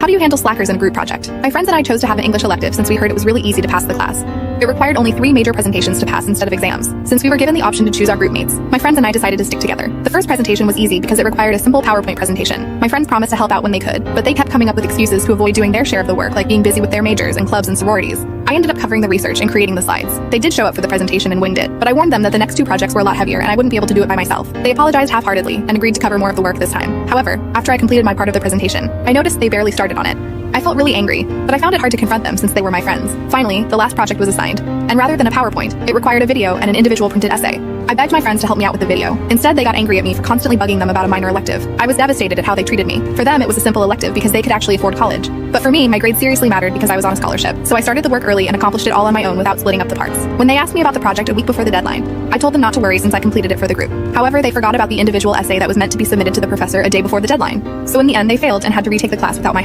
How do you handle slackers in a group project? My friends and I chose to have an English elective since we heard it was really easy to pass the class. It required only 3 major presentations to pass instead of exams. Since we were given the option to choose our group mates, my friends and I decided to stick together. The first presentation was easy because it required a simple PowerPoint presentation. My friends promised to help out when they could, but they kept coming up with excuses to avoid doing their share of the work, like being busy with their majors and clubs and sororities. I ended up covering the research and creating the slides. They did show up for the presentation and winged it, but I warned them that the next 2 projects were a lot heavier and I wouldn't be able to do it by myself. They apologized half-heartedly and agreed to cover more of the work this time. However, after I completed my part of the presentation, I noticed they barely started on it. I felt really angry, but I found it hard to confront them since they were my friends. Finally, the last project was assigned, and rather than a PowerPoint, it required a video and an individual printed essay. I begged my friends to help me out with the video. Instead, they got angry at me for constantly bugging them about a minor elective. I was devastated at how they treated me. For them, it was a simple elective because they could actually afford college. But for me, my grades seriously mattered because I was on a scholarship. So I started the work early and accomplished it all on my own without splitting up the parts. When they asked me about the project a week before the deadline, I told them not to worry since I completed it for the group. However, they forgot about the individual essay that was meant to be submitted to the professor a day before the deadline. So in the end, they failed and had to retake the class without my